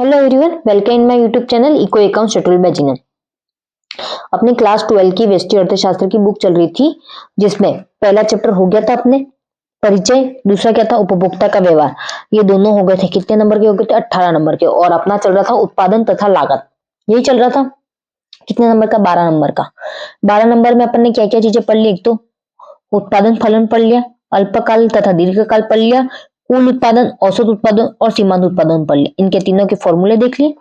Hello everyone, welcome in my YouTube channel eco accounts tutorial by Jinan. अपनी class 12 की व्यष्टि अर्थशास्त्र की बुक चल रही थी, जिसमें पहला चैप्टर हो गया था अपने परिचय, दूसरा क्या था उपभोक्ता का व्यवहार। ये दोनों हो गए थे, कितने नंबर के हो गए थे? 18 नंबर के। और अपना चल रहा था उत्पादन तथा लागत, यही चल रहा था। कितने नंबर का? 12 नंबर का। 12 नंबर में अपन ने क्या क्या चीजें पढ़ ली? एक तो उत्पादन फलन पढ़ लिया, अल्पकाल तथा दीर्घकाल पढ़ लिया, कुल उत्पादन, औसत उत्पादन और सीमांत उत्पादन पढ़ लिया। इनके तीनों के फॉर्मूले देख लिए।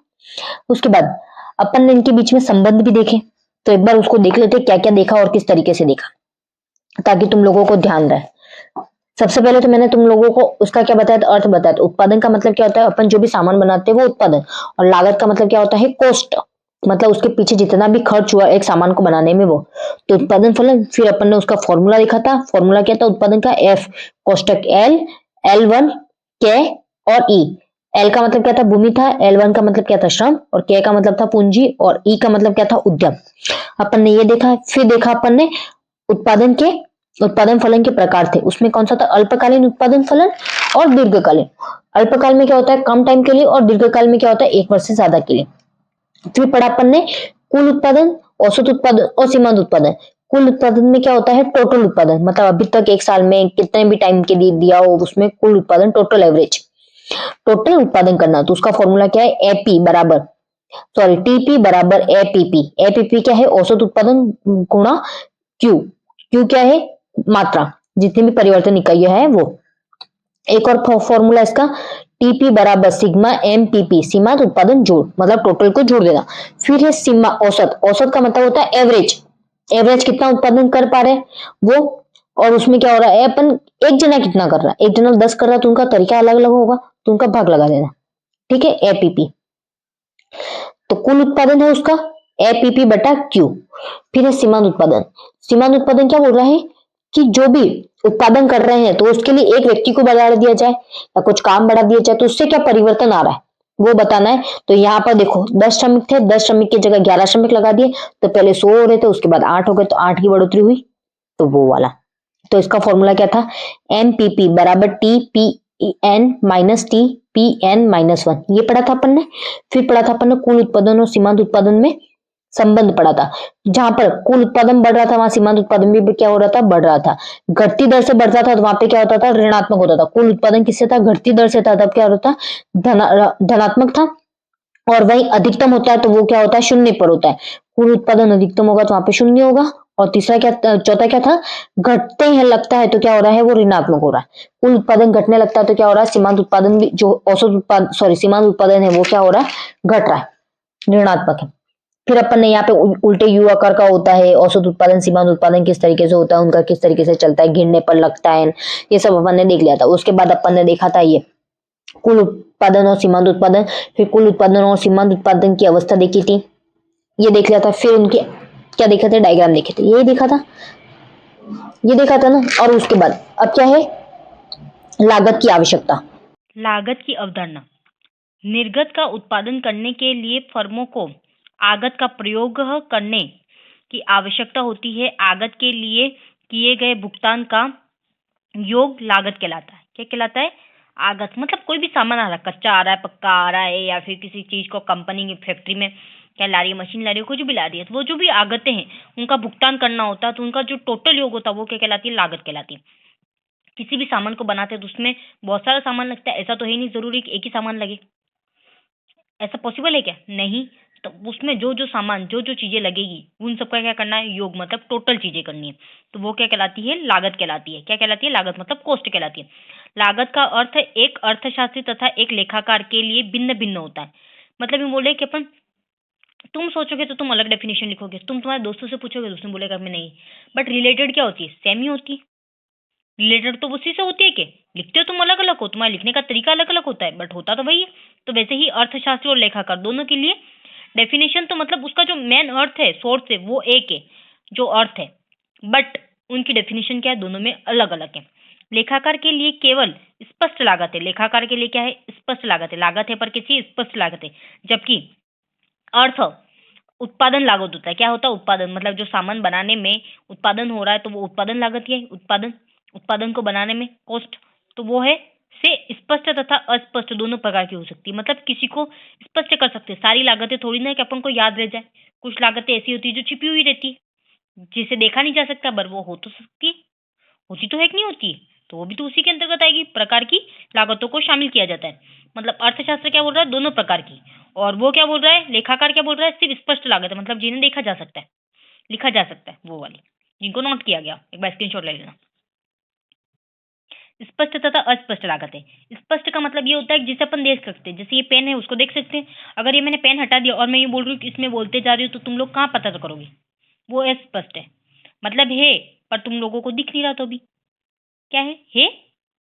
उसके बाद अपन ने इनके बीच में संबंध भी देखे, तो एक बार उसको देख लेते क्या क्या देखा और किस तरीके से देखा, ताकि तुम लोगों को ध्यान रहे। सबसे पहले तो मैंने तुम लोगों को उसका क्या बताया था? अर्थ बताया। तो उत्पादन का मतलब क्या होता है? अपन जो भी सामान बनाते हैं वो उत्पादन। और लागत का मतलब क्या होता है? कॉस्ट, मतलब उसके पीछे जितना भी खर्च हुआ एक सामान को बनाने में वो। तो उत्पादन फलन, फिर अपन ने उसका फॉर्मूला देखा था। फॉर्मूला क्या था उत्पादन का? एफ कोष्टक एल, L1 के और ई। एल का मतलब क्या था? भूमि था। L1 का मतलब क्या था? श्रम। और के का मतलब था पूंजी। और ई का मतलब क्या था? उद्यम। अपन ने ये देखा। फिर देखा अपन ने उत्पादन के उत्पादन फलन के प्रकार थे। उसमें कौन सा था? अल्पकालीन उत्पादन फलन और दीर्घकालीन। अल्पकाल में क्या होता है? कम टाइम के लिए। और दीर्घकाल में क्या होता है? 1 वर्ष से ज्यादा के लिए। फिर पढ़ा अपन ने कुल उत्पादन, औसत उत्पादन और सीमांत उत्पादन। कुल उत्पादन में क्या होता है? टोटल उत्पादन, मतलब अभी तक एक साल में कितने भी टाइम के लिए दिया हो, उसमें कुल उत्पादन, टोटल एवरेज, टोटल उत्पादन करना। तो उसका फॉर्मूला क्या है? एपी बराबर, सॉरी, टीपी बराबर एपीपी। एपीपी क्या है? औसत उत्पादन गुणा क्यू। क्यू क्या है? मात्रा, जितनी भी परिवर्तन इकाइयां है वो। एक और फॉर्मूला इसका, टीपी बराबर सिग्मा एम पीपी, सीमांत उत्पादन जोड़, मतलब टोटल को जोड़ देना। फिर है सीमा औसत। औसत का मतलब होता है एवरेज। एवरेज कितना उत्पादन कर पा रहे हैं वो। और उसमें क्या हो रहा है? अपन एक जना कितना कर रहा है? एक जना 10 कर रहा है, तो उनका तरीका अलग अलग होगा, तो उनका भाग लगा देना। ठीक है, एपीपी। तो कुल उत्पादन है उसका एपीपी बटा क्यू। फिर है सीमांत उत्पादन। सीमांत उत्पादन क्या बोल रहा है? कि जो भी उत्पादन कर रहे हैं, तो उसके लिए एक व्यक्ति को बढ़ा दिया जाए या कुछ काम बढ़ा दिया जाए, तो उससे क्या परिवर्तन आ रहा है वो बताना है। तो यहाँ पर देखो 10 श्रमिक थे, 10 श्रमिक की जगह 11 श्रमिक लगा दिए, तो पहले 100 हो रहे थे, उसके बाद 8 हो गए, तो 8 की बढ़ोतरी हुई, तो वो वाला। तो इसका फॉर्मूला क्या था? एमपीपी बराबर T P N minus T P N minus 1। ये पढ़ा था अपन ने। फिर पढ़ा था अपन ने कुल उत्पादन और सीमांत उत्पादन में संबंध पड़ा था। जहां पर कुल उत्पादन बढ़ रहा था, वहां सीमांत उत्पादन भी क्या हो रहा था? बढ़ रहा था। घटती दर से बढ़ता था, तो वहां पे क्या होता था? ऋणात्मक होता था। कुल उत्पादन किससे था? घटती दर से था, तब क्या होता था? धनात्मक था। और वही अधिकतम होता है तो वो क्या होता है? शून्य पर होता है। कुल उत्पादन अधिकतम होगा तो वहां पे शून्य होगा। और तीसरा क्या, चौथा क्या था? घटते हैं लगता है तो क्या हो रहा है? वो ऋणात्मक हो रहा है। कुल उत्पादन घटने लगता है तो क्या हो रहा है? सीमांत उत्पादन भी, जो औसत उत्पादन, सॉरी, सीमांत उत्पादन है, वो क्या हो रहा है? घट रहा है, ऋणात्मक है। फिर अपन ने यहाँ पे उल्टे यू आकार का होता है। औसत उत्पादन, सीमांत उत्पादन किस तरीके से होता है, उनका किस तरीके से चलता है, गिरने पर लगता है, ये सब अपन ने देख लिया था। उसके बाद अपन ने देखा था ये कुल उत्पादन और सीमांत उत्पादन। फिर कुल उत्पादन और सीमांत उत्पादन की अवस्था देखी थी, ये देख लिया था। फिर उनके क्या देखे थे? डायग्राम देखे थे, यही देखा था, ये देखा था ना। और उसके बाद अब क्या है? लागत की आवश्यकता। लागत की अवधारणा। निर्गत का उत्पादन करने के लिए फर्मों को आगत का प्रयोग करने की आवश्यकता होती है। आगत के लिए किए गए भुगतान का योग लागत कहलाता है। क्या कहलाता है? आगत मतलब कोई भी सामान आ रहा है, कच्चा आ रहा है, पक्का आ रहा है, या फिर किसी चीज को कंपनी की फैक्ट्री में क्या ला रही है, मशीन ला रही है, कुछ भी ला रही है, तो वो जो भी आगतें हैं उनका भुगतान करना होता है, तो उनका जो टोटल योग होता है वो क्या कहलाती है? लागत कहलाती है। किसी भी सामान को बनाते हैं तो उसमें बहुत सारा सामान लगता है। ऐसा तो है नहीं जरूरी कि एक ही सामान लगे, ऐसा पॉसिबल है क्या? नहीं। तो उसमें जो जो सामान, जो जो चीजें लगेगी, उन सबका क्या करना है? योग, मतलब टोटल चीजें करनी है। तो वो क्या कहलाती है? लागत कहलाती है। क्या कहलाती है? लागत मतलब कॉस्ट कहलाती है। लागत का अर्थ एक अर्थशास्त्री तथा एक लेखाकार के लिए भिन्न भिन्न होता है। मतलब ये बोले कि अपन, तुम सोचोगे तो तुम अलग डेफिनेशन लिखोगे, तुम तुम्हारे दोस्तों से पूछोगे, दोस्तों बोलेगा मैं नहीं। बट रिलेटेड क्या होती है? सेम ही होती है। रिलेटेड तो उसी से होती है कि लिखते हो तुम अलग अलग हो, तुम्हारे लिखने का तरीका अलग अलग होता है, बट होता तो वही है। तो वैसे ही अर्थशास्त्री और लेखाकार दोनों के लिए डेफिनेशन, तो मतलब उसका जो मेन अर्थ है, सोर्स है, वो एक है, जो अर्थ है। बट उनकी डेफिनेशन क्या है? दोनों में अलग अलग है। लेखाकार के लिए केवल स्पष्ट लागत है। लेखाकार के लिए क्या है? स्पष्ट लागत है। लागत है पर किसी स्पष्ट लागत है। जबकि अर्थ उत्पादन लागत होता है। क्या होता है? उत्पादन, मतलब जो सामान बनाने में उत्पादन हो रहा है तो वो उत्पादन लागत ही है। उत्पादन, उत्पादन को बनाने में कॉस्ट, तो वो है से स्पष्ट तथा अस्पष्ट दोनों प्रकार की हो सकती है। मतलब किसी को स्पष्ट कर सकते हैं, सारी लागतें थोड़ी ना कि अपन को याद रह जाए। कुछ लागतें ऐसी होती है जो छिपी हुई रहती है, जिसे देखा नहीं जा सकता, पर वो हो तो सकती है, होती तो है कि नहीं होती है, तो वो भी तो उसी के अंतर्गत आएगी। प्रकार की लागतों को शामिल किया जाता है। मतलब अर्थशास्त्र क्या बोल रहा है, दोनों प्रकार की, और वो क्या बोल रहा है, लेखाकार क्या बोल रहा है, सिर्फ स्पष्ट लागत है, मतलब जिन्हें देखा जा सकता है, लिखा जा सकता है, वो वाली, जिनको नोट किया गया। एक बार स्क्रीनशॉट ले लेना। स्पष्ट तथा अस्पष्ट लागत है। स्पष्ट का मतलब ये होता है कि जिसे अपन देख सकते हैं, जैसे ये पेन है उसको देख सकते हैं। अगर ये मैंने पेन हटा दिया और मैं ये बोल रही हूँ कि इसमें बोलते जा रही हूँ, तो तुम लोग कहाँ पता तो करोगे, वो अस्पष्ट है। मतलब है पर तुम लोगों को दिख नहीं रहा, तो भी क्या है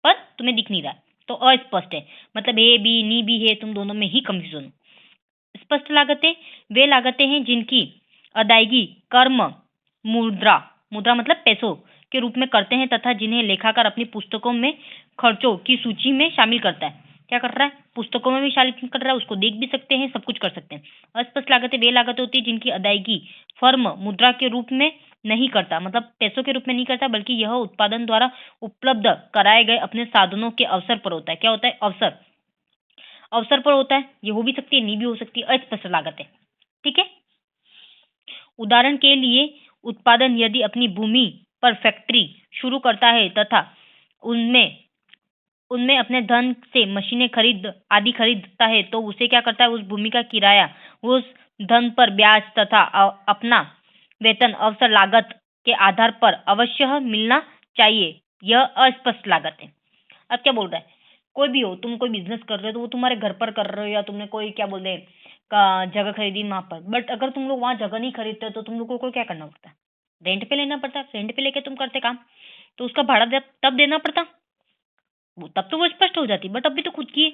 पर तुम्हें दिख नहीं रहा, तो अस्पष्ट है। मतलब ए बी नी भी है, तुम दोनों में ही कंफ्यूजन हो। स्पष्ट लागतें वे लागतें हैं जिनकी अदायगी कर्म मुद्रा मुद्रा मतलब पैसों के रूप में करते हैं तथा जिन्हें लेखाकार अपनी पुस्तकों में खर्चों की सूची में शामिल करता है। क्या कर रहा है, पुस्तकों में भी शामिल कर रहा है, उसको देख भी सकते हैं, सब कुछ कर सकते हैं। अस्पष्ट लागतें वे लागतें होती है जिनकी अदायगी फर्म मुद्रा के रूप में नहीं करता, मतलब पैसों के रूप में नहीं करता, बल्कि यह उत्पादन द्वारा उपलब्ध कराए गए अपने साधनों के अवसर पर होता है। क्या होता है, अवसर, अवसर पर होता है। ये हो भी सकती है, नहीं भी हो सकती है, अस्पष्ट लागत है। ठीक है। उदाहरण के लिए उत्पादन यदि अपनी भूमि पर फैक्ट्री शुरू करता है तथा उनमें उनमें अपने धन से मशीनें आदि खरीदता है, तो उसे क्या करता है, उस भूमि का किराया, उस धन पर ब्याज तथा अपना वेतन अवसर लागत के आधार पर अवश्य मिलना चाहिए। यह अस्पष्ट लागत है। अब क्या बोल रहा है, कोई भी हो, तुम कोई बिजनेस कर रहे हो तो वो तुम्हारे घर पर कर रहे हो, या तुमने कोई क्या बोलते हैं का जगह खरीदी वहां पर, बट अगर तुम लोग वहां जगह नहीं खरीदते तो तुम लोगों को क्या करना पड़ता है, रेंट पे लेना पड़ता है। रेंट पे लेके तुम करते काम, तो उसका भाड़ा तब देना पड़ता, वो तब तो वो स्पष्ट हो जाती। बट अभी तो खुद की है,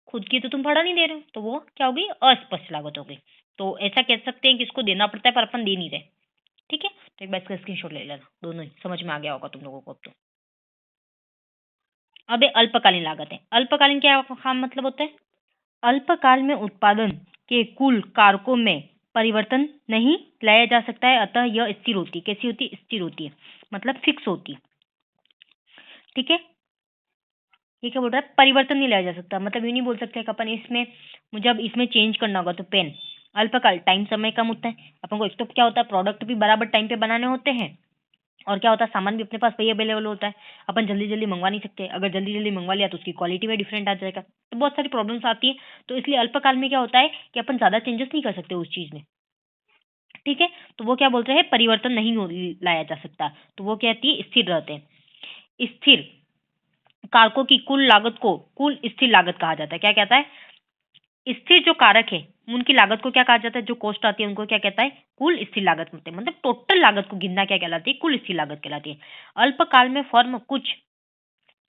खुद की तो तुम भाड़ा नहीं दे रहे हो, तो वो क्या हो गई, अस्पष्ट लागत हो गई। तो ऐसा कह सकते हैं कि इसको देना पड़ता है पर अपन दे नहीं रहे। ठीक है, तो एक बार इसका स्क्रीनशॉट ले लेना, दोनों ही समझ में आ गया होगा तुम लोगों को अब तो। अब ये अल्पकालीन लागत है। अल्पकालीन क्या मतलब होता है, अल्पकाल में उत्पादन के कुल कारकों में परिवर्तन नहीं लाया जा सकता है, अतः यह स्थिर होती है। कैसी होती है, स्थिर होती है, मतलब फिक्स होती है। ठीक है, ये क्या बोल रहा है, परिवर्तन नहीं लाया जा सकता, मतलब ये नहीं बोल सकते कि अपन इसमें मुझे अब इसमें चेंज करना होगा। तो पेन अल्पकाल, टाइम समय कम होता है अपन को। एक तो क्या होता है, प्रोडक्ट भी बराबर टाइम पे बनाने होते हैं, और क्या होता है, सामान भी अपने पास वही अवेलेबल होता है। अपन जल्दी जल्दी मंगवा नहीं सकते, अगर जल्दी जल्दी मंगवा लिया तो उसकी क्वालिटी में डिफरेंट आ जाएगा, तो बहुत सारी प्रॉब्लम्स आती है। तो इसलिए अल्पकाल में क्या होता है कि अपन ज्यादा चेंजेस नहीं कर सकते उस चीज में। ठीक है, तो वो क्या बोलते हैं, परिवर्तन नहीं लाया जा सकता, तो वो कहती है स्थिर रहते हैं। स्थिर कारकों की कुल लागत को कुल स्थिर लागत कहा जाता है। क्या कहता है, स्थिर जो कारक है उनकी लागत को क्या कहा जाता है, जो कॉस्ट आती है उनको क्या कहता है, कुल स्थिर लागत कहते हैं। मतलब टोटल लागत को गिनना क्या कहलाती है, कुल स्थिर लागत कहलाती है। अल्पकाल में फर्म कुछ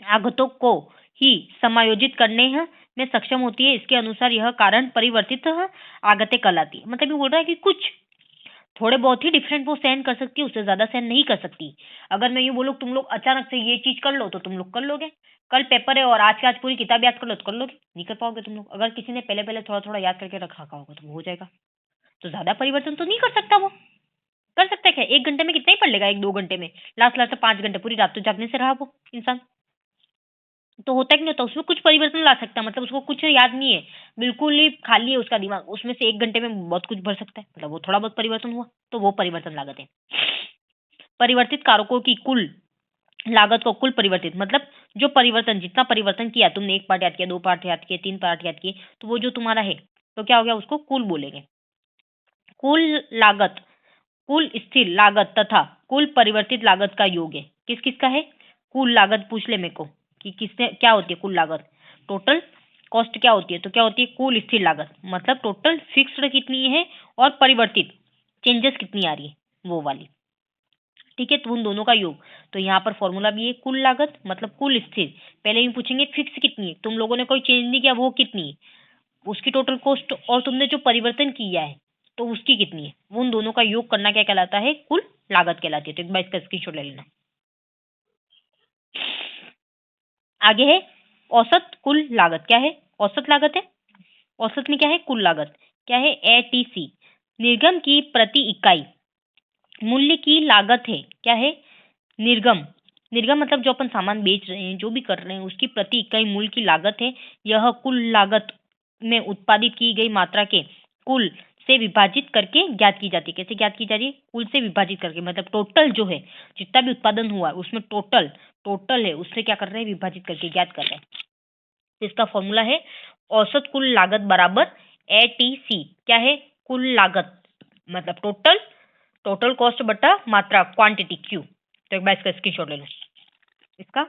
आगतों को ही समायोजित करने में सक्षम होती है, इसके अनुसार यह कारण परिवर्तित आगतें कहलाती है। मतलब ये बोल रहा है कि कुछ थोड़े बहुत ही डिफरेंट वो सहन कर सकती है, उससे ज्यादा सहन नहीं कर सकती। अगर मैं ये बोलूँ तुम लोग अचानक से ये चीज कर लो तो तुम लोग कर लोगे, कल पेपर है और आज के आज पूरी किताब याद कर लो तो कर लोगे, नहीं कर पाओगे तुम लोग। अगर किसी ने पहले पहले थोड़ा थोड़ा याद करके रखा होगा तो वो हो जाएगा। तो ज्यादा परिवर्तन तो नहीं कर सकता वो, कर सकता है क्या, 1 घंटे में कितना ही पढ़ लेगा, 1-2 घंटे में, लास्ट लास्ट 5 घंटे पूरी रात तो जागने से रहा वो इंसान, तो होता है कि नहीं होता, उसमें कुछ परिवर्तन ला सकता है। मतलब उसको कुछ याद नहीं है, बिल्कुल ही खाली है उसका दिमाग, उसमें से 1 घंटे में बहुत कुछ भर सकता है, मतलब वो थोड़ा बहुत परिवर्तन हुआ, तो वो परिवर्तन लागत है। परिवर्तित कारकों की कुल लागत को कुल परिवर्तित, मतलब जो परिवर्तन, जितना परिवर्तन किया तुमने, 1 पार्ट याद किया, 2 पार्ट याद किए, 3 पार्ट याद किए, तो वो जो तुम्हारा है तो क्या हो गया, उसको कुल बोलेंगे। कुल लागत कुल स्थिर लागत तथा कुल परिवर्तित लागत का योग है। किस किस का है, कुल लागत पूछ ले मेरे को कि किसने क्या होती है कुल लागत, टोटल कॉस्ट क्या होती है, तो क्या होती है कुल स्थिर लागत, मतलब टोटल फिक्स्ड कितनी है और परिवर्तित चेंजेस कितनी आ रही है वो वाली। ठीक है, तो उन दोनों का योग, तो यहाँ पर फॉर्मूला भी है, कुल लागत मतलब कुल स्थिर, पहले ही पूछेंगे फिक्स कितनी है, तुम लोगों ने कोई चेंज नहीं किया वो कितनी है, उसकी टोटल कॉस्ट, और तुमने जो परिवर्तन किया है तो उसकी कितनी है, उन दोनों का योग करना क्या कहलाता है, कुल लागत कहलाती है। तो एक बार इसका स्क्रीनशॉट ले लेना। आगे है औसत कुल लागत। क्या है, औसत लागत है, औसत में क्या है, कुल लागत क्या है, एटीसी, निर्गम की प्रति इकाई मूल्य की लागत है। क्या है, निर्गम निर्गम मतलब जो अपन सामान बेच रहे हैं, जो भी कर रहे हैं, उसकी प्रति इकाई मूल्य की लागत है। यह कुल लागत में उत्पादित की गई मात्रा के कुल से विभाजित करके ज्ञात की जाती है। कैसे ज्ञात की जा रही है? कुल से विभाजित करके, मतलब टोटल जो है, जितना भी उत्पादन हुआ है उसमें टोटल है, उससे क्या कर रहे हैं? विभाजित करके ज्ञात कर रहे हैं। तो इसका फॉर्मूला है औसत कुल लागत बराबर ATC। क्या है? कुल लागत मतलब टोटल कॉस्ट बटा मात्रा क्वांटिटी Q। तो एक बार इसका स्क्रीनशॉट ले लो, इसका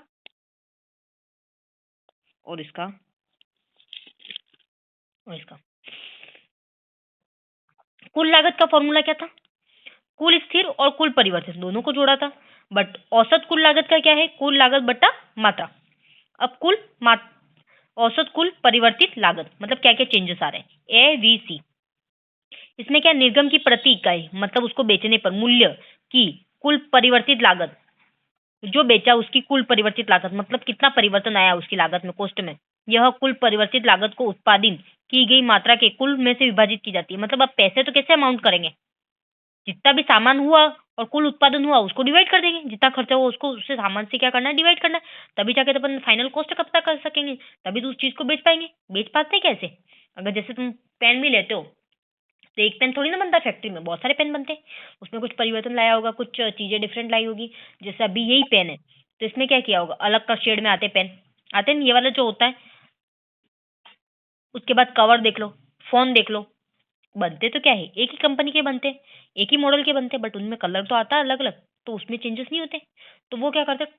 और इसका और इसका। कुल लागत का फॉर्मूला क्या था? कुल स्थिर और कुल परिवर्तित दोनों को जोड़ा था। बट औसत कुल लागत का क्या है? कुल लागत बटा मात्रा। अब औसत कुल परिवर्तित लागत मतलब क्या क्या चेंजेस आ रहे हैं? AVC। इसमें क्या? निर्गम की प्रति इकाई मतलब उसको बेचने पर मूल्य की कुल परिवर्तित लागत, जो बेचा उसकी कुल परिवर्तित लागत मतलब कितना परिवर्तन आया उसकी लागत में, कॉस्ट में। यह कुल परिवर्तित लागत को उत्पादन की गई मात्रा के कुल में से विभाजित की जाती है। मतलब अब पैसे तो कैसे अमाउंट करेंगे? जितना भी सामान हुआ और कुल उत्पादन हुआ उसको डिवाइड कर देंगे, जितना खर्चा हुआ उसको उससे सामान से क्या करना है? डिवाइड करना है। तभी जाके तो अपन फाइनल कॉस्ट कब तक कर सकेंगे, तभी तो उस चीज को बेच पाएंगे। बेच पाते कैसे? अगर जैसे तुम पेन भी लेते हो तो एक पेन थोड़ी ना बनता है, फैक्ट्री में बहुत सारे पेन बनते हैं। उसमें कुछ परिवर्तन लाया होगा, कुछ चीजें डिफरेंट लाई होगी। जैसे अभी यही पेन है तो इसमें क्या किया होगा? अलग का शेड में आते पेन आते हैं, ये वाला जो होता है। उसके बाद कवर देख लो, फोन देख लो, बनते तो क्या है? एक ही कंपनी के बनते हैं, एक ही मॉडल के बनते हैं, बट उनमें कलर तो आता है अलग अलग, तो उसमें चेंजेस नहीं होते। तो वो क्या करते हैं?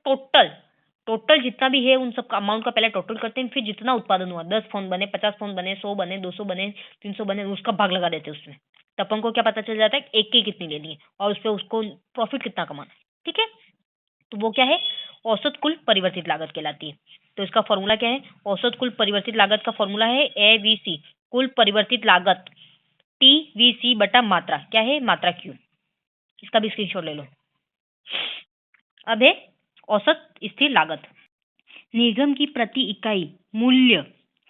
टोटल जितना भी है उन सब का अमाउंट का पहले टोटल करते हैं, फिर जितना उत्पादन हुआ, 10 फोन बने, 50 फोन बने, 100 बने, 200 बने, 300 बने, उसका भाग लगा देते हैं उसमें। तो अपन को क्या पता चल जाता है? एक की कितनी लेनी है और उस पर उसको प्रॉफिट कितना कमाना है। ठीक है, तो वो क्या है? औसत कुल परिवर्तित लागत कहलाती है। तो इसका फॉर्मूला क्या है? औसत कुल परिवर्तित लागत का फॉर्मूला है AVC, कुल परिवर्तित लागत TVC बटा मात्रा। क्या है? मात्रा Q। इसका भी स्क्रीनशॉट ले लो। अब है औसत स्थिर लागत। निर्गम की प्रति इकाई मूल्य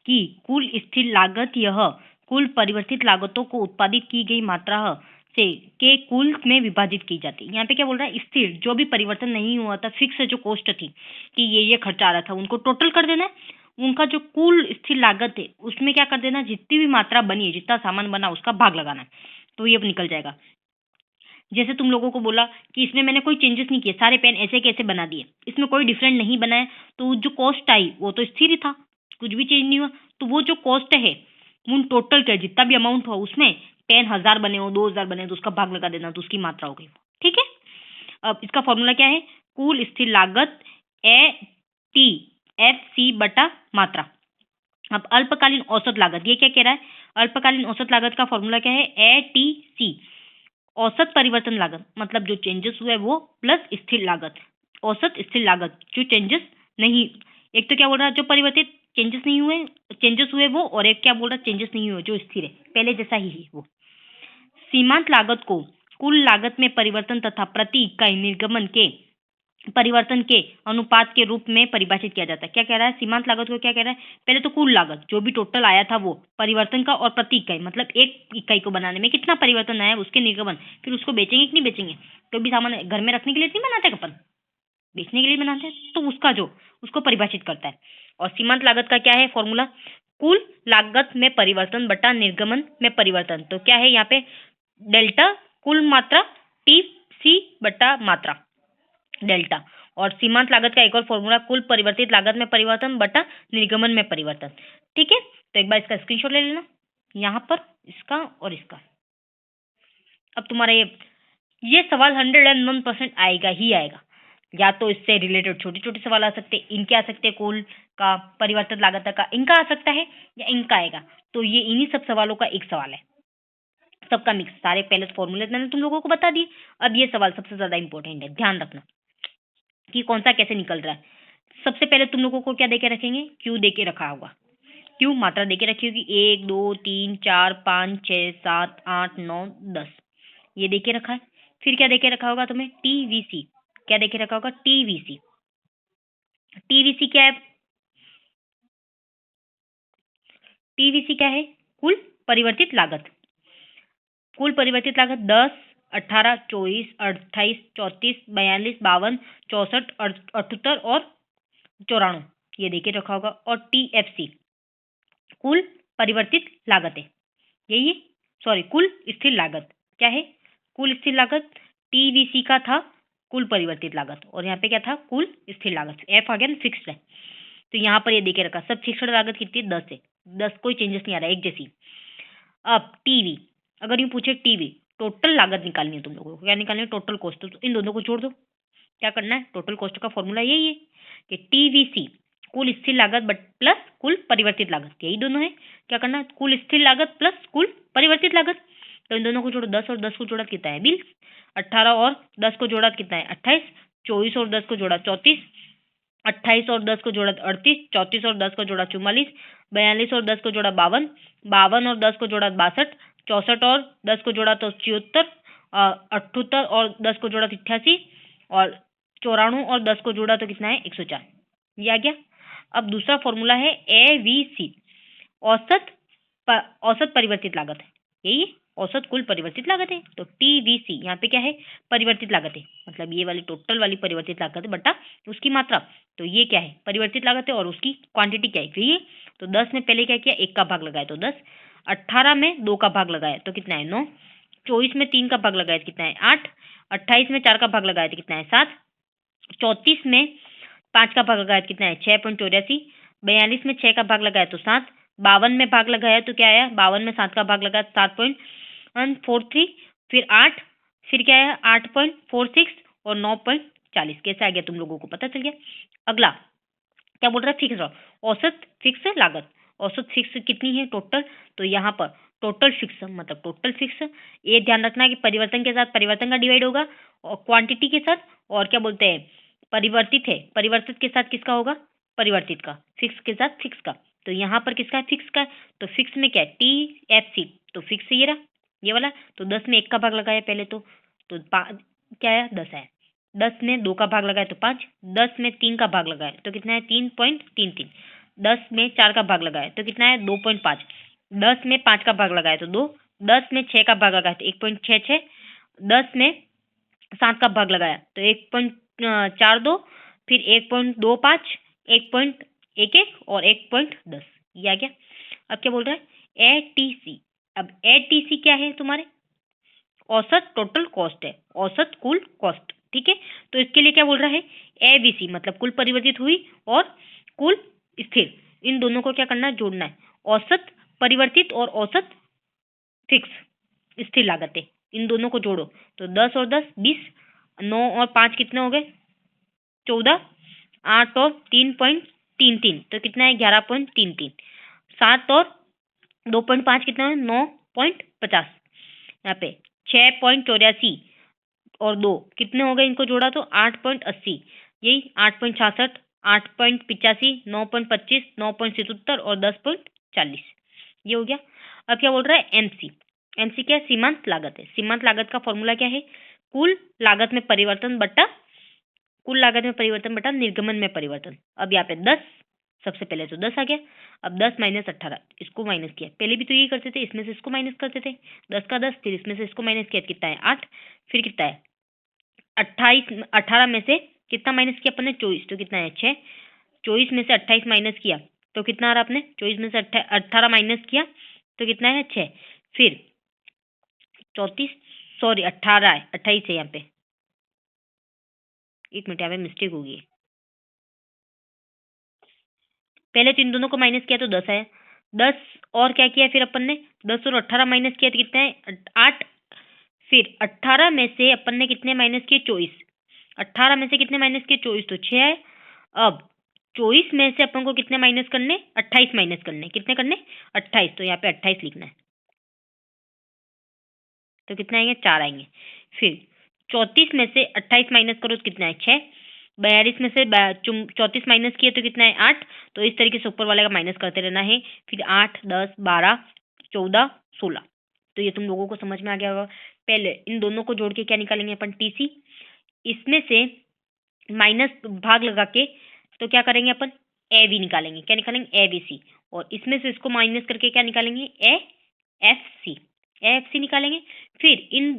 की कुल स्थिर लागत यह कुल परिवर्तित लागतों को उत्पादित की गई मात्रा से के कुल में विभाजित की जाती है। यहाँ पे क्या बोल रहा है? स्थिर, जो भी परिवर्तन नहीं हुआ था, फिक्स जो कॉस्ट थी कि ये खर्चा आ रहा था, उनको टोटल कर देना है। उनका जो कुल स्थिर लागत है उसमें क्या कर देना? जितनी भी मात्रा बनी है, जितना सामान बना, उसका भाग लगाना है, तो ये अब निकल जाएगा। जैसे तुम लोगों को बोला कि इसमें मैंने कोई चेंजेस नहीं किए, सारे पेन ऐसे कैसे बना दिए, इसमें कोई डिफरेंट नहीं बनाया, तो जो कॉस्ट आई वो तो स्थिर ही था, कुछ भी चेंज नहीं हुआ। तो वो जो कॉस्ट है उन टोटल का जितना भी अमाउंट हुआ उसमें पेन 1000 बने हो, 2000 बने, तो उसका भाग लगा देना, तो उसकी मात्रा हो गई। ठीक है, अब इसका फॉर्मूला क्या है? कुल स्थिर लागत ATFC बटा मात्रा। अब अल्पकालीन औसत लागत, ये क्या कह रहा है? अल्पकालीन औसत लागत का फॉर्मूला क्या है? ATC, औसत परिवर्तन लागत मतलब जो चेंजेस हुए वो प्लस स्थिर लागत। औसत स्थिर लागत जो चेंजेस नहीं, एक तो क्या बोल रहा है? जो परिवर्तित चेंजेस नहीं हुए, चेंजेस हुए वो, और एक क्या बोल रहा है? चेंजेस नहीं हुए, जो स्थिर है, पहले जैसा ही है वो। सीमांत लागत को कुल लागत में परिवर्तन तथा प्रति इकाई निर्गमन के परिवर्तन के अनुपात के रूप में परिभाषित किया जाता है। क्या कह रहा है? सीमांत लागत को क्या कह रहा है? पहले तो कुल लागत जो भी टोटल आया था वो परिवर्तन का, और प्रति इकाई मतलब एक इकाई को बनाने में कितना परिवर्तन आया उसके निर्गमन, फिर उसको बेचेंगे कि नहीं बेचेंगे। तो भी सामान घर में रखने के लिए नहीं बनाते अपन, बेचने के लिए बनाते हैं, तो उसका जो उसको परिभाषित करता है। और सीमांत लागत का क्या है फॉर्मूला? कुल लागत में परिवर्तन बटा निर्गमन में परिवर्तन। तो क्या है यहाँ पे? डेल्टा कुल मात्रा TC बटा मात्रा डेल्टा। और सीमांत लागत का एक और फॉर्मूला कुल परिवर्तित लागत में परिवर्तन बटा निर्गमन में परिवर्तन। ठीक है, तो एक बार इसका स्क्रीनशॉट ले लेना, यहाँ पर इसका और इसका। अब तुम्हारा ये सवाल 101% आएगा ही आएगा। या तो इससे रिलेटेड छोटे छोटे सवाल आ सकते हैं, इनके आ सकते हैं, कुल का, परिवर्तित लागत का, इनका आ सकता है, या इनका आएगा। तो ये इन्हीं सब सवालों का एक सवाल है, सबका मिक्स। सारे पहले फॉर्मूले मैंने तुम लोगों को बता दिए, अब ये सवाल सबसे ज्यादा इंपॉर्टेंट है, ध्यान रखना कि कौन सा कैसे निकल रहा है। सबसे पहले तुम लोगों को क्या देके रखेंगे? क्यू देके रखा होगा, क्यू मात्रा देके रखी होगी, 1 2 3 4 5 6 7 8 9 10, ये देके रखा है। फिर क्या देके रखा होगा तुम्हें? TVC। क्या देके रखा होगा? TVC। TVC क्या है? TVC क्या है? कुल परिवर्तित लागत। कुल परिवर्तित लागत 10 18, 24, 28, 34, 42, 52, 64, 78 और 94 ये देखिए रखा होगा। और TFC कुल परिवर्तित लागत है, यही है, सॉरी कुल स्थिर लागत क्या है, कुल स्थिर लागत। TVC का था कुल परिवर्तित लागत और यहाँ पे क्या था, कुल स्थिर लागत। F आ गया ना, फिक्स्ड है। तो यहाँ पर ये देखे रखा, सब फिक्स्ड लागत कितनी है, 10 है, 10 कोई चेंजेस नहीं आ रहा है, एक जैसी। अब टीवी, अगर यूँ पूछे टीवी टोटल लागत निकालनी है तुम लोगों को, क्या निकालनी है, टोटल कॉस्ट। तो इन दोनों को जोड़ दो, क्या करना है, टोटल कॉस्ट का फॉर्मूला यही है कि TVC कुल स्थिर लागत बट प्लस कुल परिवर्तित लागत, यही दोनों है। क्या करना है, कुल स्थिर लागत प्लस कुल परिवर्तित लागत। तो इन दोनों को जोड़ो, 10 और 10 को जोड़ा कितना है 20, 18 और 10 को जोड़ा कितना है 28, 24 और 10 को जोड़ा 34, 28 और 10 को जोड़ा 38, 34 और 10 को जोड़ा 44, 42 और 10 को जोड़ा 52, 52 और 10 को जोड़ा 62, 64 और 10 को जोड़ा तो 74, 78 और 10 को जोड़ा 88 और 94 और 10 को जोड़ा तो कितना है 104। ये आ गया। अब दूसरा फॉर्मूला है AVC, औसत परिवर्तित लागत है, यही है, औसत कुल परिवर्तित लागत है। तो TVC यहाँ पे क्या है, परिवर्तित लागत है, मतलब ये वाली टोटल वाली परिवर्तित लागत है बटा उसकी मात्रा। तो ये क्या है, परिवर्तित लागत है और उसकी क्वांटिटी क्या है, ये। तो 10 में पहले क्या किया, 1 का भाग लगाया तो 10, 18 में 2 का भाग लगाया तो कितना है 9, 24 में 3 का भाग लगाया तो कितना है 8, 28 में 4 का भाग लगाया तो कितना है 7, 34 में 5 का भाग लगाया तो कितना है 6.84, 42 में 6 का भाग लगाया तो 7, 52 में भाग लगाया तो क्या आया, 52 में 7 का भाग लगाया 7.43, फिर 8, फिर क्या है 8.46 और 9.40। कैसे आ गया तुम लोगों को पता चल गया। अगला क्या बोल रहा है, फिक्स औसत फिक्स लागत। औसत फिक्स कितनी है टोटल, तो यहाँ पर टोटल फिक्स मतलब टोटल फिक्स, ये ध्यान रखना है कि परिवर्तन के साथ परिवर्तन का डिवाइड होगा और क्वांटिटी के साथ, और क्या बोलते हैं परिवर्तित है, परिवर्तित के साथ किसका होगा, परिवर्तित का, फिक्स के साथ फिक्स का। तो यहाँ पर किसका है, फिक्स का है। तो फिक्स में क्या है TFC, तो फिक्स ये रहा ये वाला। तो 10 में 1 का भाग लगाया पहले तो क्या है 10 है, 10 में 2 का भाग लगाया तो 5, 10 में 3 का भाग लगाया तो कितना है 3.33, 10 में 4 का भाग लगाया तो कितना है 2.5, 10 में 5 का भाग लगाया तो 2, 10 में 6 का भाग लगाया तो 1.66, 10 में 7 का भाग लगाया तो 1.42, फिर 1.25, 1.11 और 1.10। ये आ गया। अब क्या बोल रहा है ATC। अब ATC क्या है तुम्हारे, औसत टोटल कॉस्ट है, औसत कुल कॉस्ट, ठीक है। तो इसके लिए क्या बोल रहा है ABC, मतलब कुल परिवर्तित हुई और कुल स्थिर, इन दोनों को क्या करना है, जोड़ना है। औसत परिवर्तित और औसत फिक्स स्थिर लागत है, इन दोनों को जोड़ो तो 10 और 10 20, 9 और 5 कितने हो गए 14, 8 और 3.33 तो कितना है 11.33, 7 और 2.5 कितना है 9.50, यहाँ पे 6.84 और 2 कितने हो गए, इनको जोड़ा तो 8.80, यही 8.66, 8.85, 9.25, 9.77 और 10.40। ये हो गया। अब क्या बोल रहा है MC क्या है, सीमांत लागत है। सीमांत लागत का फॉर्मूला क्या है, कुल लागत में परिवर्तन बटा निर्गमन में परिवर्तन। अब यहाँ पे 10, सबसे पहले तो 10 आ गया। अब 10 माइनस 18, इसको माइनस किया, पहले भी तो यही करते थे, इसमें से इसको माइनस करते थे, 10 का 10, फिर इसमें से इसको माइनस किया, कितना है 8, फिर कितना है 18 में से कितना माइनस किया अपन ने 24, तो कितना है 6, 24 में से 28 माइनस किया तो कितना आ रहा आपने, 24 में से 18 माइनस किया तो कितना है 6, फिर 34, सॉरी 18 है, 28 है यहाँ पे, एक मिनट यहाँ पे मिस्टेक होगी, पहले तो इन दोनों को माइनस किया तो 10 आया, 10 और क्या किया फिर अपन ने 10 और 18 माइनस किया तो कितना है 8, फिर 18 में से अपन ने कितने माइनस किए 24, 18 में से कितने माइनस किए 24 तो 6 है। अब 24 में से अपन को कितने माइनस करने 28 माइनस करने, कितने करने 28, तो यहाँ पे 28 लिखना है तो कितना आएंगे 4 आएंगे। फिर 34 में से 28 माइनस करो तो कितना है 6, 42 में से 34 माइनस किए तो कितना है 8, तो इस तरीके से ऊपर वाले का माइनस करते रहना है। फिर 8, 10, 12, 14, 16, तो ये तुम लोगों को समझ में आ गया होगा। पहले इन दोनों को जोड़ के क्या निकालेंगे अपन TC, इसमें से माइनस भाग लगा के तो क्या करेंगे अपन AV निकालेंगे, क्या निकालेंगे ABC, और इसमें से इसको माइनस करके क्या निकालेंगे AFC निकालेंगे। फिर इन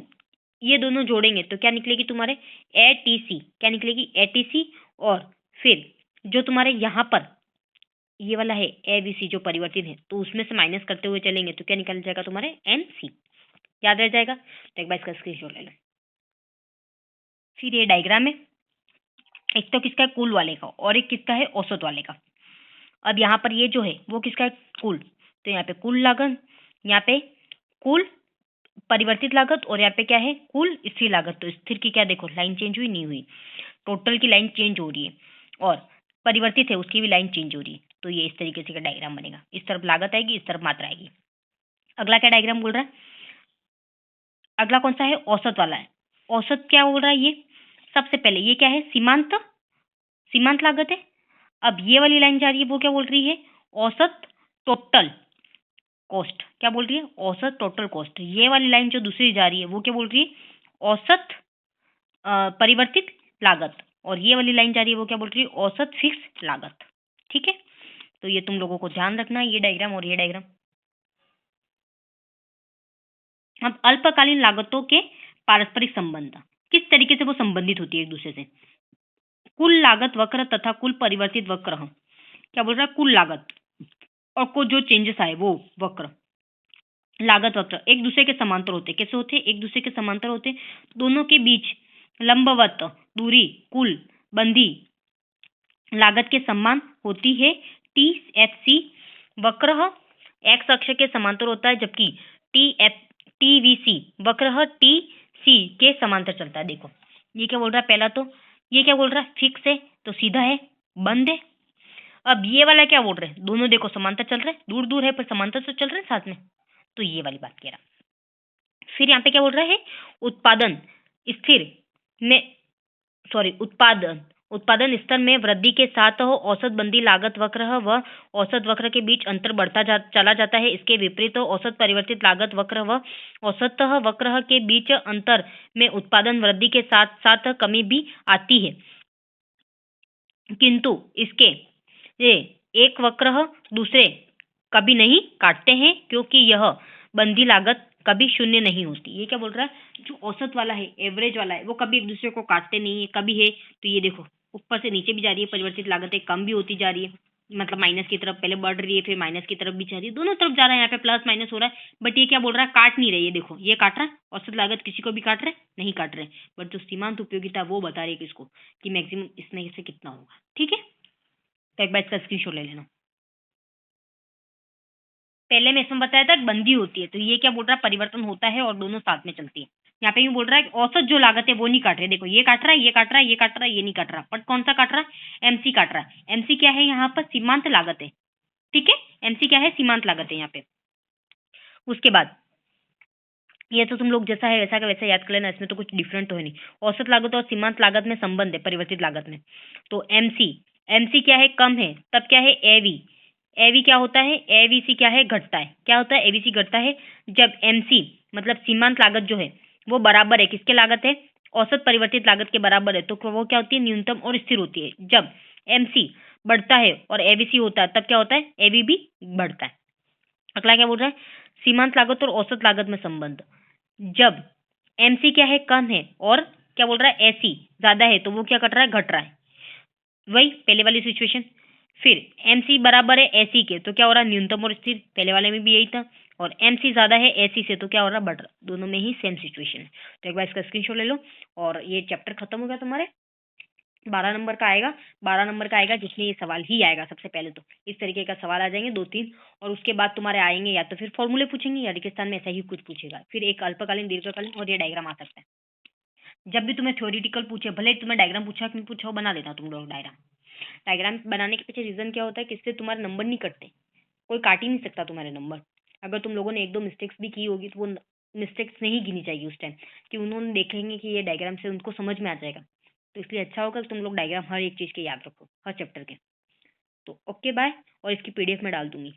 ये दोनों जोड़ेंगे तो क्या निकलेगी तुम्हारे ATC, क्या निकलेगी ATC। और फिर जो तुम्हारे यहाँ पर ये वाला है ABC जो परिवर्तित है, तो उसमें से माइनस करते हुए चलेंगे तो क्या निकल जाएगा तुम्हारे NC। याद रह जाएगा। तो एक बार इसका स्क्रीनशॉट ले लो। फिर ये डायग्राम है, एक तो किसका है कुल वाले का और एक किसका है औसत वाले का। अब यहाँ पर ये जो है वो किसका है कुल, तो यहाँ पे कुल लागत, यहाँ पे कुल परिवर्तित लागत और यहाँ पे क्या है कुल स्थिर लागत। तो स्थिर की क्या देखो लाइन चेंज हुई नहीं हुई, टोटल की लाइन चेंज हो रही है और परिवर्तित है उसकी भी लाइन चेंज हो रही है। तो ये इस तरीके से का डायग्राम बनेगा, इस तरफ लागत आएगी इस तरफ मात्रा आएगी। अगला क्या डायग्राम बोल रहा है, अगला कौन सा है औसत वाला है। औसत क्या बोल रहा है, ये सबसे पहले ये क्या है सीमांत, सीमांत लागत है। अब ये वाली लाइन जा रही है वो क्या बोल रही है औसत टोटल कॉस्ट, क्या बोल रही है औसत टोटल कॉस्ट। ये वाली लाइन जो दूसरी जा रही है वो क्या बोल रही है औसत परिवर्तित लागत। और ये वाली लाइन जा रही है वो क्या बोल रही है औसत फिक्स लागत। ठीक है, तो ये तुम लोगों को ध्यान रखना है, ये डायग्राम और ये डायग्राम। अब अल्पकालीन लागतों के पारस्परिक संबंध, किस तरीके से वो संबंधित होती है एक दूसरे से। कुल लागत वक्र तथा कुल परिवर्तित वक्र, क्या बोल रहा है कुल लागत और को जो चेंजेस आए वो वक्र, लागत वक्र एक दूसरे के समांतर होते। कैसे होते, एक दूसरे के समांतर होते, दोनों के बीच लंबवत दूरी कुल बंधी लागत के समान होती है। TFC वक्र एक्स अक्ष के समांतर होता है, जबकि TVC वक्र TC के समांतर चलता है। देखो ये क्या बोल रहा है, पहला तो ये क्या बोल रहा है फिक्स है तो सीधा है बंद है। अब ये वाला क्या बोल रहे हैं, दोनों देखो समांतर चल रहे हैं, दूर दूर है पर समांतर तो चल रहे हैं साथ में, तो ये वाली बात कह रहा। फिर यहाँ पे क्या बोल रहा है उत्पादन स्थिर में उत्पादन स्तर में वृद्धि के साथ औसत बंदी लागत वक्र व औसत वक्र के बीच अंतर बढ़ता चला जाता है। इसके विपरीत औसत परिवर्तित लागत वक्र व औसत वक्र के बीच अंतर में उत्पादन वृद्धि के साथ साथ कमी भी आती है, किंतु इसके ये एक वक्र दूसरे कभी नहीं काटते हैं क्योंकि यह बंदी लागत कभी शून्य नहीं होती। ये क्या बोल रहा है, जो औसत वाला है एवरेज वाला है वो कभी एक दूसरे को काटते नहीं है, कभी है तो ये देखो ऊपर से नीचे भी जा रही है, परिवर्तित लागतें कम भी होती जा रही है, मतलब माइनस की तरफ पहले बढ़ रही है फिर माइनस की तरफ भी जा रही है, दोनों तरफ जा रहा है, यहाँ पे प्लस माइनस हो रहा है। बट ये क्या बोल रहा है काट नहीं रही है, देखो ये काट रहा है, औसत लागत किसी को भी काट रहे नहीं काट रहे, बट जो सीमांत उपयोगिता वो बता रही है किसको कि मैक्सिमम इसमें से कितना होगा। ठीक है, तो एक बार इसका स्क्रीनशॉट ले लेना। पहले में इसमें बताया था बंदी होती है, तो ये क्या बोल रहा है परिवर्तन होता है और दोनों साथ में चलती है। यहाँ पे भी बोल रहा है औसत जो लागत है वो नहीं काट रहे, देखो ये काट रहा है ये काट रहा है ये काट रहा है ये नहीं काट रहा, बट कौन सा काट रहा है MC काट रहा है। MC क्या है यहाँ पर सीमांत लागत है। ठीक है, MC क्या है सीमांत लागत है यहाँ पे। उसके बाद ये तो तुम लोग जैसा है वैसा का वैसा याद कर लेना, इसमें तो कुछ डिफरेंट तो है नहीं। औसत लागत और सीमांत लागत में संबंध है परिवर्तित लागत में। तो MC क्या है कम है, तब क्या है AV क्या होता है AVC क्या है घटता है, क्या होता है ABC घटता है जब MC मतलब सीमांत लागत जो है वो बराबर है किसके लागत है औसत परिवर्तित लागत के बराबर है, तो वो क्या होती है न्यूनतम और स्थिर होती है। जब MC बढ़ता है और ABC होता है तब क्या होता है AV भी बढ़ता है। अगला क्या बोल रहा है सीमांत लागत और औसत लागत में संबंध, जब MC क्या है कम है और क्या बोल रहा है AC ज्यादा है तो वो क्या घट रहा है घट रहा है, वही पहले वाली सिचुएशन। फिर MC बराबर है AC के तो क्या हो रहा है न्यूनतम और स्थिर, पहले वाले में भी यही था। और MC ज्यादा है AC से तो क्या हो रहा है बढ़ रहा, दोनों में ही सेम सिचुएशन है। तो एक बार इसका स्क्रीनशॉट ले लो और ये चैप्टर खत्म हो गया तुम्हारे। 12 नंबर का आएगा, 12 नंबर का आएगा जिसमें ये सवाल ही आएगा सबसे पहले, तो इस तरीके का सवाल आ जाएंगे 2-3 और उसके बाद तुम्हारे आएंगे या तो फिर फॉर्मूले पूछेंगे या रेगिस्तान में ऐसा ही कुछ पूछेगा, फिर एक अल्पकालीन दीर्घकालीन और ये डायग्राम आ सकता है। जब भी तुम्हें थ्योरेटिकल पूछे, भले ही तुम्हें डायग्राम पूछा कि नहीं पूछा, वो बना लेना तुम लोग डायग्राम बनाने के पीछे रीजन क्या होता है कि इससे तुम्हारे नंबर नहीं कटते, कोई काट ही नहीं सकता तुम्हारे नंबर। अगर तुम लोगों ने 1-2 मिस्टेक्स भी की होगी तो वो मिस्टेक्स नहीं गिनी जाएगी उस टाइम, कि उन्होंने देखेंगे कि ये डायग्राम से उनको समझ में आ जाएगा। तो इसलिए अच्छा होगा कि तुम लोग डायग्राम हर एक चीज़ के याद रखो हर चैप्टर के। तो ओके बाय, और इसकी PDF में डाल दूंगी।